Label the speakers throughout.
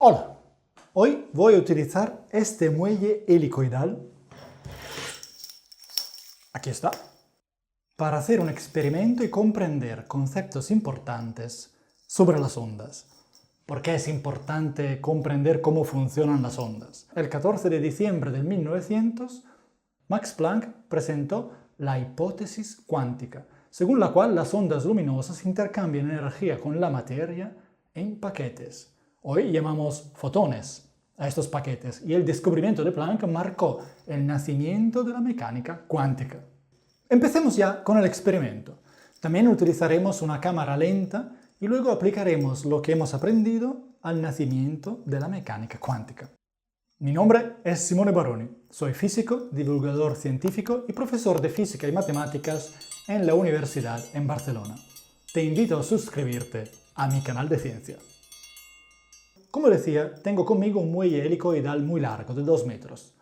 Speaker 1: Hola, hoy voy a utilizar este muelle helicoidal, aquí está, para hacer un experimento y comprender conceptos importantes sobre las ondas. ¿Por qué es importante comprender cómo funcionan las ondas? El 14 de diciembre de 1900, Max Planck presentó la hipótesis cuántica, según la cual las ondas luminosas intercambian energía con la materia en paquetes. Hoy llamamos fotones a estos paquetes, y el descubrimiento de Planck marcó el nacimiento de la mecánica cuántica. Empecemos ya con el experimento. También utilizaremos una cámara lenta y luego aplicaremos lo que hemos aprendido al nacimiento de la mecánica cuántica. Mi nombre es Simone Baroni, soy físico, divulgador científico y profesor de física y matemáticas en la Universidad en Barcelona. Te invito a suscribirte a mi canal de ciencia. Como decía, tengo conmigo un muelle helicoidal muy largo, de 2 metros.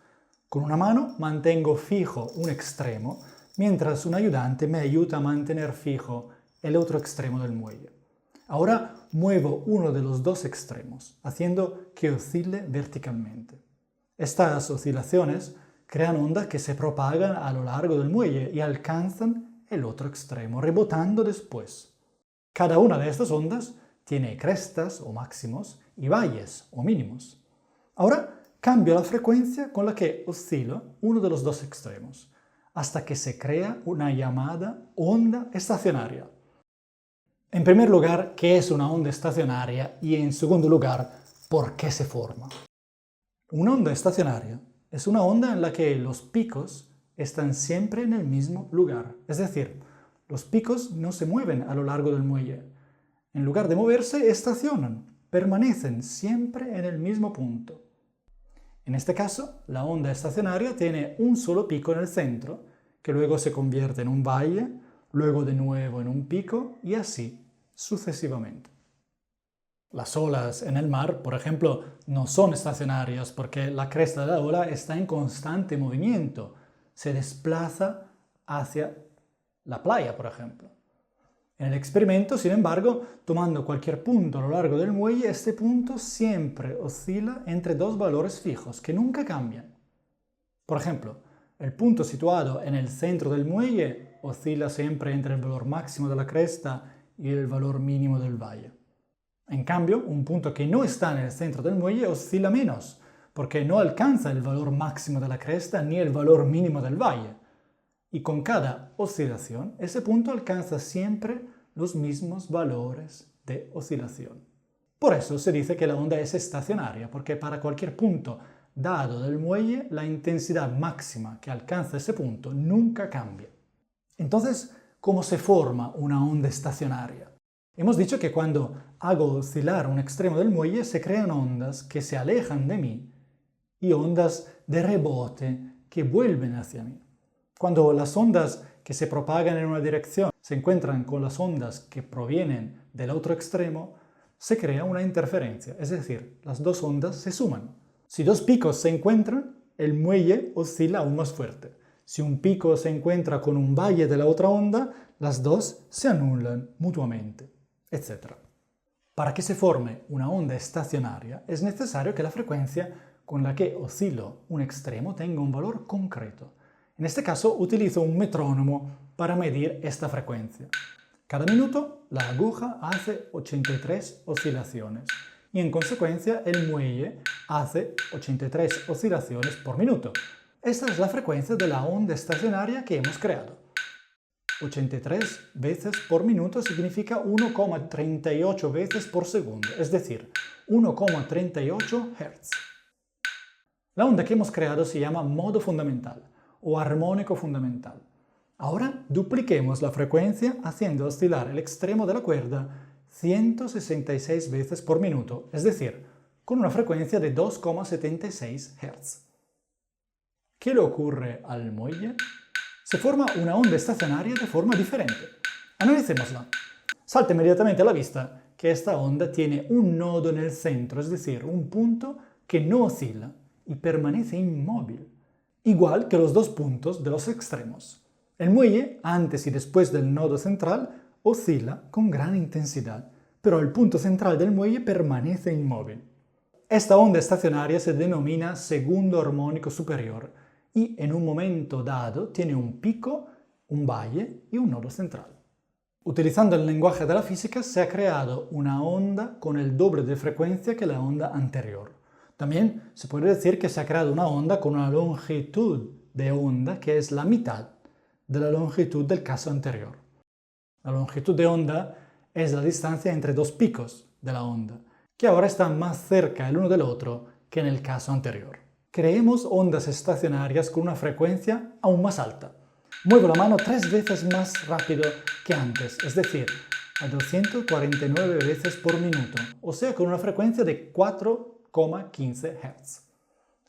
Speaker 1: Con una mano mantengo fijo un extremo, mientras un ayudante me ayuda a mantener fijo el otro extremo del muelle. Ahora muevo uno de los dos extremos, haciendo que oscile verticalmente. Estas oscilaciones crean ondas que se propagan a lo largo del muelle y alcanzan el otro extremo, rebotando después. Cada una de estas ondas tiene crestas o máximos y valles o mínimos. Ahora cambio la frecuencia con la que oscila uno de los dos extremos, hasta que se crea una llamada onda estacionaria. En primer lugar, ¿qué es una onda estacionaria? Y en segundo lugar, ¿por qué se forma? Una onda estacionaria es una onda en la que los picos están siempre en el mismo lugar. Es decir, los picos no se mueven a lo largo del muelle. En lugar de moverse, estacionan, permanecen siempre en el mismo punto. En este caso, la onda estacionaria tiene un solo pico en el centro, que luego se convierte en un valle, luego de nuevo en un pico y así sucesivamente. Las olas en el mar, por ejemplo, no son estacionarias porque la cresta de la ola está en constante movimiento, se desplaza hacia la playa, por ejemplo. En el experimento, sin embargo, tomando cualquier punto a lo largo del muelle, este punto siempre oscila entre dos valores fijos que nunca cambian. Por ejemplo, el punto situado en el centro del muelle oscila siempre entre el valor máximo de la cresta y el valor mínimo del valle. En cambio, un punto que no está en el centro del muelle oscila menos, porque no alcanza el valor máximo de la cresta ni el valor mínimo del valle. Y con cada oscilación, ese punto alcanza siempre los mismos valores de oscilación. Por eso se dice que la onda es estacionaria, porque para cualquier punto dado del muelle, la intensidad máxima que alcanza ese punto nunca cambia. Entonces, ¿cómo se forma una onda estacionaria? Hemos dicho que cuando hago oscilar un extremo del muelle se crean ondas que se alejan de mí y ondas de rebote que vuelven hacia mí. Cuando las ondas que se propagan en una dirección se encuentran con las ondas que provienen del otro extremo, se crea una interferencia, es decir, las dos ondas se suman. Si dos picos se encuentran, el muelle oscila aún más fuerte. Si un pico se encuentra con un valle de la otra onda, las dos se anulan mutuamente, etc. Para que se forme una onda estacionaria, es necesario que la frecuencia con la que oscilo un extremo tenga un valor concreto. En este caso, utilizo un metrónomo para medir esta frecuencia. Cada minuto, la aguja hace 83 oscilaciones y, en consecuencia, el muelle hace 83 oscilaciones por minuto. Esta es la frecuencia de la onda estacionaria que hemos creado. 83 veces por minuto significa 1,38 veces por segundo, es decir, 1,38 Hz. La onda que hemos creado se llama modo fundamental o armónico fundamental. Ahora dupliquemos la frecuencia haciendo oscilar el extremo de la cuerda 166 veces por minuto, es decir, con una frecuencia de 2,76 Hz. ¿Qué le ocurre al muelle? Se forma una onda estacionaria de forma diferente. Analicémosla. Salta inmediatamente a la vista que esta onda tiene un nodo en el centro, es decir, un punto que no oscila y permanece inmóvil, igual que los dos puntos de los extremos. El muelle, antes y después del nodo central, oscila con gran intensidad, pero el punto central del muelle permanece inmóvil. Esta onda estacionaria se denomina segundo armónico superior y en un momento dado tiene un pico, un valle y un nodo central. Utilizando el lenguaje de la física se ha creado una onda con el doble de frecuencia que la onda anterior. También se puede decir que se ha creado una onda con una longitud de onda que es la mitad de la longitud del caso anterior. La longitud de onda es la distancia entre dos picos de la onda, que ahora están más cerca el uno del otro que en el caso anterior. Creemos ondas estacionarias con una frecuencia aún más alta. Muevo la mano 3 veces más rápido que antes, es decir, a 249 veces por minuto, o sea, con una frecuencia de 4,15 Hz.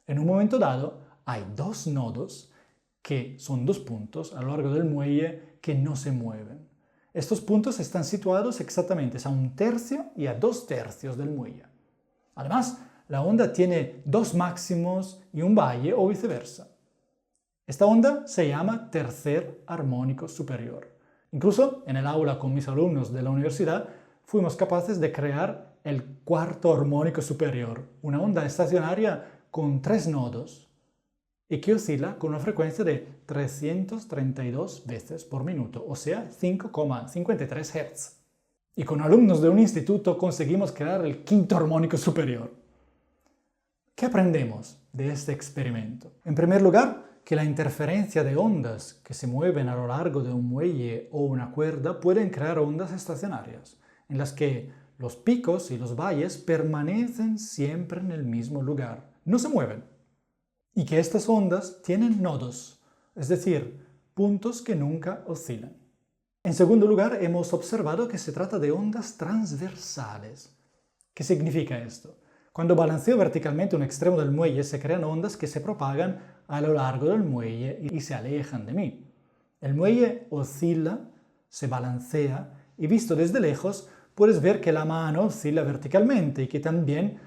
Speaker 1: En un momento dado, hay dos nodos, que son dos puntos a lo largo del muelle que no se mueven. Estos puntos están situados exactamente a 1/3 y a 2/3 del muelle. Además, la onda tiene dos máximos y un valle o viceversa. Esta onda se llama tercer armónico superior. Incluso en el aula con mis alumnos de la universidad fuimos capaces de crear el cuarto armónico superior, una onda estacionaria con 3 nodos y que oscila con una frecuencia de 332 veces por minuto, o sea, 5,53 Hz. Y con alumnos de un instituto conseguimos crear el quinto armónico superior. ¿Qué aprendemos de este experimento? En primer lugar, que la interferencia de ondas que se mueven a lo largo de un muelle o una cuerda pueden crear ondas estacionarias, en las que los picos y los valles permanecen siempre en el mismo lugar, no se mueven. Y que estas ondas tienen nodos, es decir, puntos que nunca oscilan. En segundo lugar, hemos observado que se trata de ondas transversales. ¿Qué significa esto? Cuando balanceo verticalmente un extremo del muelle, se crean ondas que se propagan a lo largo del muelle y se alejan de mí. El muelle oscila, se balancea y visto desde lejos puedes ver que la mano oscila verticalmente y que también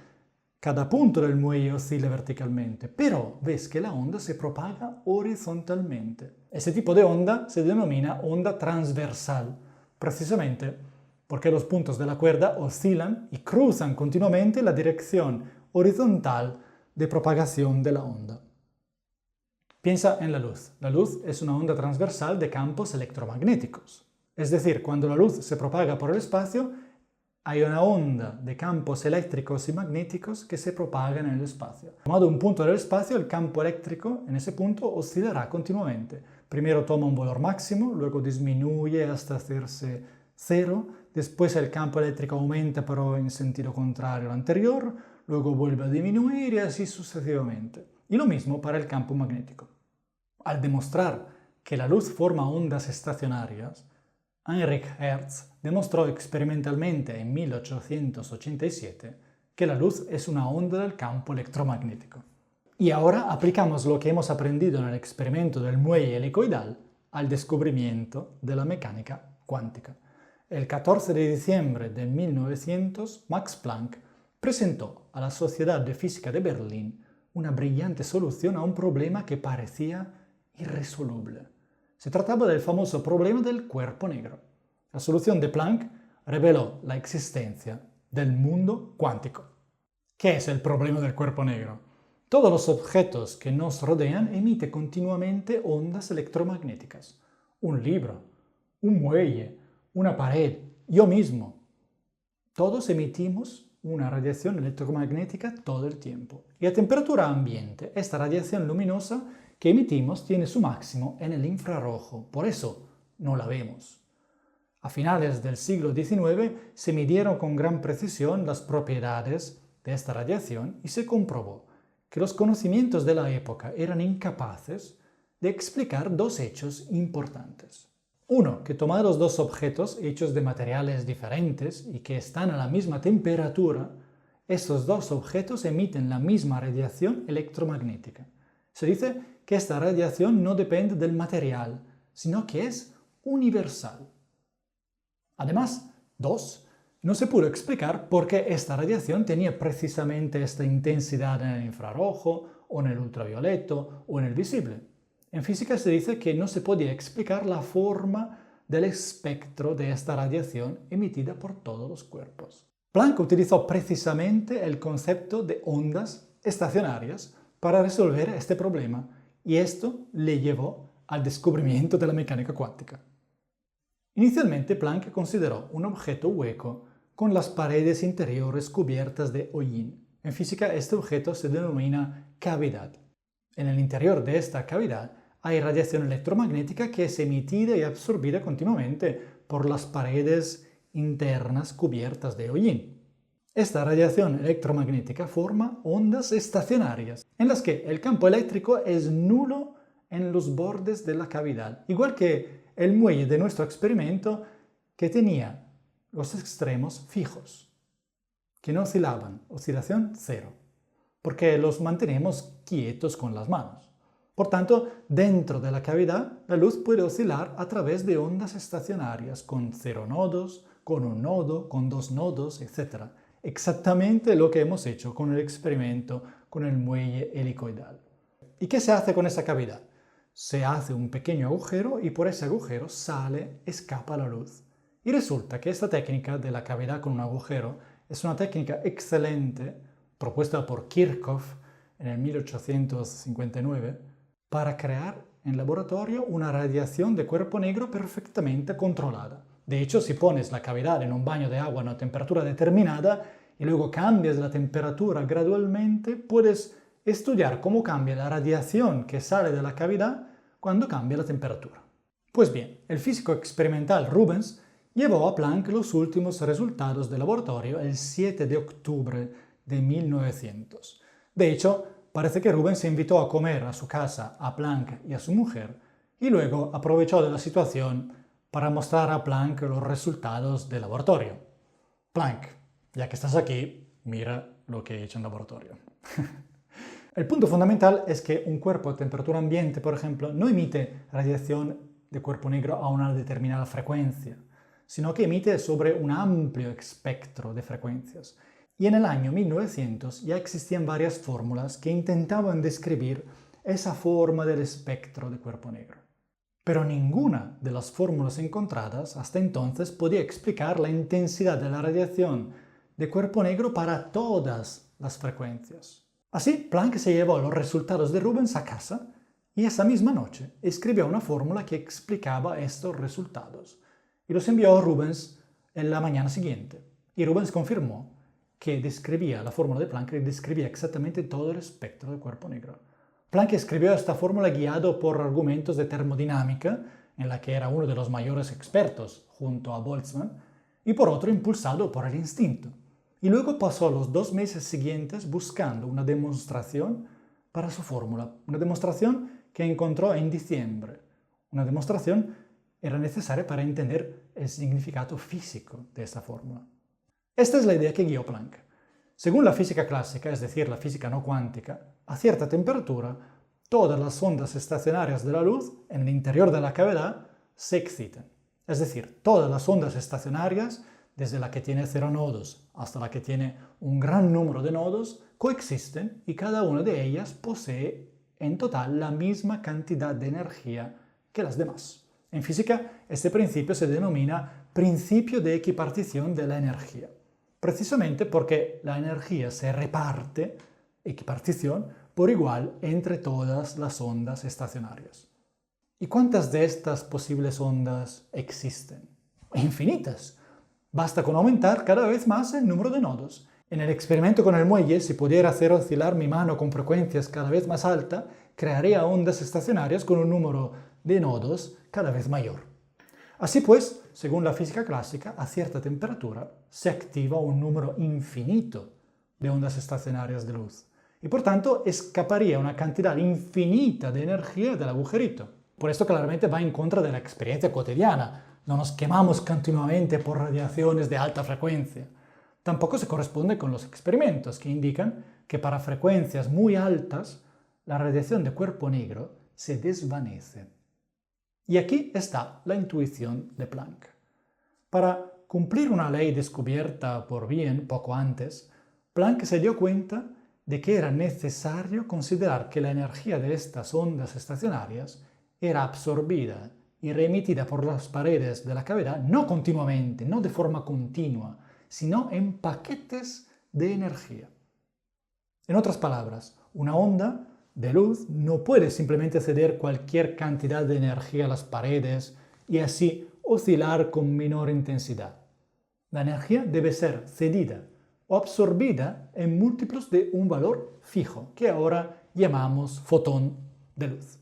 Speaker 1: cada punto del muelle oscila verticalmente, pero ves que la onda se propaga horizontalmente. Ese tipo de onda se denomina onda transversal, precisamente porque los puntos de la cuerda oscilan y cruzan continuamente la dirección horizontal de propagación de la onda. Piensa en la luz. La luz es una onda transversal de campos electromagnéticos. Es decir, cuando la luz se propaga por el espacio, hay una onda de campos eléctricos y magnéticos que se propagan en el espacio. Tomado un punto del espacio, el campo eléctrico en ese punto oscilará continuamente. Primero toma un valor máximo, luego disminuye hasta hacerse cero, después el campo eléctrico aumenta pero en sentido contrario al anterior, luego vuelve a disminuir y así sucesivamente. Y lo mismo para el campo magnético. Al demostrar que la luz forma ondas estacionarias, Heinrich Hertz demostró experimentalmente en 1887 que la luz es una onda del campo electromagnético. Y ahora aplicamos lo que hemos aprendido en el experimento del muelle helicoidal al descubrimiento de la mecánica cuántica. El 14 de diciembre de 1900, Max Planck presentó a la Sociedad de Física de Berlín una brillante solución a un problema que parecía irresoluble. Se trataba del famoso problema del cuerpo negro. La solución de Planck reveló la existencia del mundo cuántico. ¿Qué es el problema del cuerpo negro? Todos los objetos que nos rodean emiten continuamente ondas electromagnéticas. Un libro, un muelle, una pared, yo mismo. Todos emitimos una radiación electromagnética todo el tiempo. Y a temperatura ambiente, esta radiación luminosa que emitimos tiene su máximo en el infrarrojo, por eso no la vemos. A finales del siglo XIX se midieron con gran precisión las propiedades de esta radiación y se comprobó que los conocimientos de la época eran incapaces de explicar dos hechos importantes. Uno, que tomados dos objetos hechos de materiales diferentes y que están a la misma temperatura, estos dos objetos emiten la misma radiación electromagnética. Se dice que esta radiación no depende del material, sino que es universal. Además, dos, no se pudo explicar por qué esta radiación tenía precisamente esta intensidad en el infrarrojo, o en el ultravioleto, o en el visible. En física se dice que no se podía explicar la forma del espectro de esta radiación emitida por todos los cuerpos. Planck utilizó precisamente el concepto de ondas estacionarias para resolver este problema, y esto le llevó al descubrimiento de la mecánica cuántica. Inicialmente Planck consideró un objeto hueco con las paredes interiores cubiertas de hollín. En física este objeto se denomina cavidad. En el interior de esta cavidad hay radiación electromagnética que es emitida y absorbida continuamente por las paredes internas cubiertas de hollín. Esta radiación electromagnética forma ondas estacionarias, en las que el campo eléctrico es nulo en los bordes de la cavidad, igual que el muelle de nuestro experimento que tenía los extremos fijos, que no oscilaban, oscilación cero, porque los mantenemos quietos con las manos. Por tanto, dentro de la cavidad, la luz puede oscilar a través de ondas estacionarias con 0 nodos, con 1 nodo, con 2 nodos, etc. Exactamente lo que hemos hecho con el experimento con el muelle helicoidal. ¿Y qué se hace con esa cavidad? Se hace un pequeño agujero y por ese agujero escapa la luz. Y resulta que esta técnica de la cavidad con un agujero es una técnica excelente propuesta por Kirchhoff en el 1859 para crear en laboratorio una radiación de cuerpo negro perfectamente controlada. De hecho, si pones la cavidad en un baño de agua a una temperatura determinada y luego cambias la temperatura gradualmente, puedes estudiar cómo cambia la radiación que sale de la cavidad cuando cambia la temperatura. Pues bien, el físico experimental Rubens llevó a Planck los últimos resultados de laboratorio el 7 de octubre de 1900. De hecho, parece que Rubens invitó a comer a su casa a Planck y a su mujer, y luego aprovechó de la situación para mostrar a Planck los resultados del laboratorio. Planck, ya que estás aquí, mira lo que he hecho en laboratorio. El punto fundamental es que un cuerpo a temperatura ambiente, por ejemplo, no emite radiación de cuerpo negro a una determinada frecuencia, sino que emite sobre un amplio espectro de frecuencias. Y en el año 1900 ya existían varias fórmulas que intentaban describir esa forma del espectro de cuerpo negro. Pero ninguna de las fórmulas encontradas hasta entonces podía explicar la intensidad de la radiación de cuerpo negro para todas las frecuencias. Así, Planck se llevó los resultados de Rubens a casa y esa misma noche escribió una fórmula que explicaba estos resultados y los envió a Rubens en la mañana siguiente. Y Rubens confirmó que la fórmula de Planck describía exactamente todo el espectro del cuerpo negro. Planck escribió esta fórmula guiado por argumentos de termodinámica, en la que era uno de los mayores expertos junto a Boltzmann, y por otro impulsado por el instinto. Y luego pasó los 2 meses siguientes buscando una demostración para su fórmula, una demostración que encontró en diciembre. Una demostración era necesaria para entender el significado físico de esta fórmula. Esta es la idea que guió Planck. Según la física clásica, es decir, la física no cuántica, a cierta temperatura, todas las ondas estacionarias de la luz en el interior de la cavidad se excitan. Es decir, todas las ondas estacionarias, desde la que tiene 0 nodos hasta la que tiene un gran número de nodos, coexisten y cada una de ellas posee en total la misma cantidad de energía que las demás. En física, este principio se denomina principio de equipartición de la energía, precisamente porque la energía se reparte, equipartición, por igual entre todas las ondas estacionarias. ¿Y cuántas de estas posibles ondas existen? Infinitas. Basta con aumentar cada vez más el número de nodos. En el experimento con el muelle, si pudiera hacer oscilar mi mano con frecuencias cada vez más alta, crearía ondas estacionarias con un número de nodos cada vez mayor. Así pues, según la física clásica, a cierta temperatura se activa un número infinito de ondas estacionarias de luz y por tanto escaparía una cantidad infinita de energía del agujerito. Por esto claramente va en contra de la experiencia cotidiana. No nos quemamos continuamente por radiaciones de alta frecuencia. Tampoco se corresponde con los experimentos que indican que para frecuencias muy altas la radiación de cuerpo negro se desvanece. Y aquí está la intuición de Planck. Para cumplir una ley descubierta por Wien poco antes, Planck se dio cuenta de que era necesario considerar que la energía de estas ondas estacionarias era absorbida y reemitida por las paredes de la cavidad no continuamente, no de forma continua, sino en paquetes de energía. En otras palabras, una onda de luz no puede simplemente ceder cualquier cantidad de energía a las paredes y así oscilar con menor intensidad. La energía debe ser cedida o absorbida en múltiplos de un valor fijo, que ahora llamamos fotón de luz.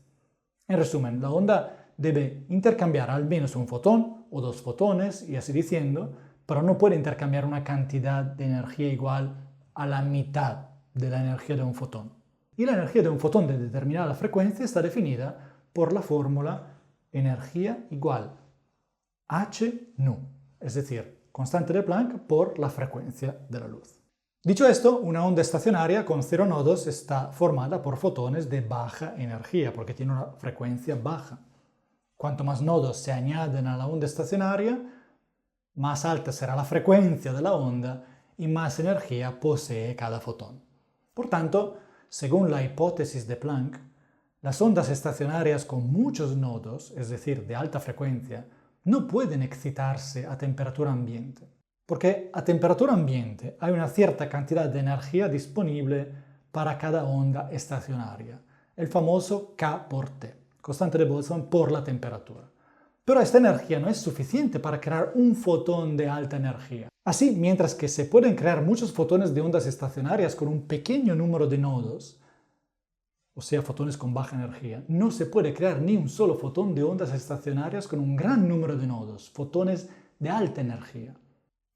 Speaker 1: En resumen, la onda debe intercambiar al menos un fotón o dos fotones, y así diciendo, pero no puede intercambiar una cantidad de energía igual a la mitad de la energía de un fotón. Y la energía de un fotón de determinada frecuencia está definida por la fórmula energía igual h nu, es decir, constante de Planck por la frecuencia de la luz. Dicho esto, una onda estacionaria con 0 nodos está formada por fotones de baja energía, porque tiene una frecuencia baja. Cuanto más nodos se añaden a la onda estacionaria, más alta será la frecuencia de la onda y más energía posee cada fotón. Por tanto, según la hipótesis de Planck, las ondas estacionarias con muchos nodos, es decir, de alta frecuencia, no pueden excitarse a temperatura ambiente, porque a temperatura ambiente hay una cierta cantidad de energía disponible para cada onda estacionaria, el famoso K por T, constante de Boltzmann por la temperatura. Pero esta energía no es suficiente para crear un fotón de alta energía. Así, mientras que se pueden crear muchos fotones de ondas estacionarias con un pequeño número de nodos, o sea, fotones con baja energía, no se puede crear ni un solo fotón de ondas estacionarias con un gran número de nodos, fotones de alta energía.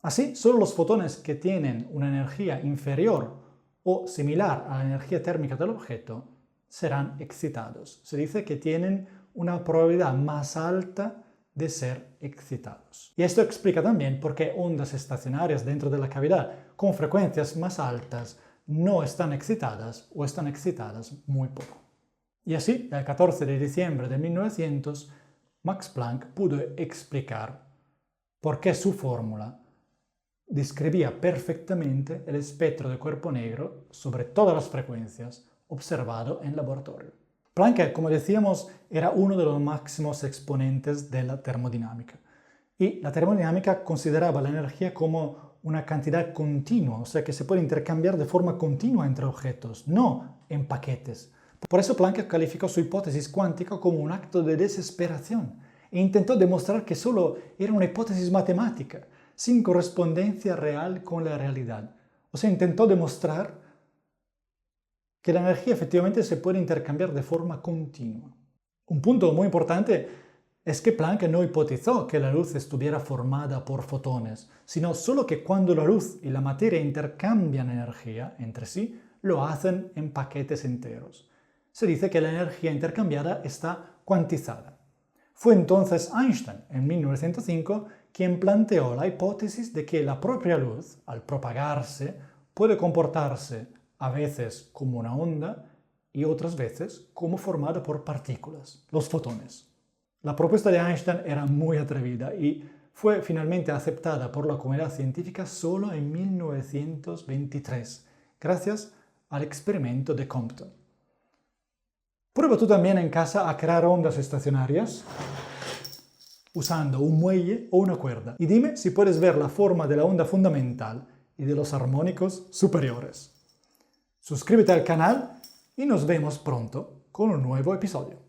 Speaker 1: Así, solo los fotones que tienen una energía inferior o similar a la energía térmica del objeto serán excitados. Se dice que tienen una probabilidad más alta de ser excitados. Y esto explica también por qué ondas estacionarias dentro de la cavidad con frecuencias más altas no están excitadas o están excitadas muy poco. Y así, el 14 de diciembre de 1900, Max Planck pudo explicar por qué su fórmula describía perfectamente el espectro de cuerpo negro sobre todas las frecuencias observado en laboratorio. Planck, como decíamos, era uno de los máximos exponentes de la termodinámica. Y la termodinámica consideraba la energía como una cantidad continua, o sea que se puede intercambiar de forma continua entre objetos, no en paquetes. Por eso Planck calificó su hipótesis cuántica como un acto de desesperación e intentó demostrar que solo era una hipótesis matemática, sin correspondencia real con la realidad. O sea, intentó demostrar que la energía efectivamente se puede intercambiar de forma continua. Un punto muy importante es que Planck no hipotizó que la luz estuviera formada por fotones, sino solo que cuando la luz y la materia intercambian energía entre sí, lo hacen en paquetes enteros. Se dice que la energía intercambiada está cuantizada. Fue entonces Einstein, en 1905, quien planteó la hipótesis de que la propia luz, al propagarse, puede comportarse a veces como una onda y otras veces como formada por partículas, los fotones. La propuesta de Einstein era muy atrevida y fue finalmente aceptada por la comunidad científica solo en 1923, gracias al experimento de Compton. Prueba tú también en casa a crear ondas estacionarias usando un muelle o una cuerda y dime si puedes ver la forma de la onda fundamental y de los armónicos superiores. Suscríbete al canal y nos vemos pronto con un nuevo episodio.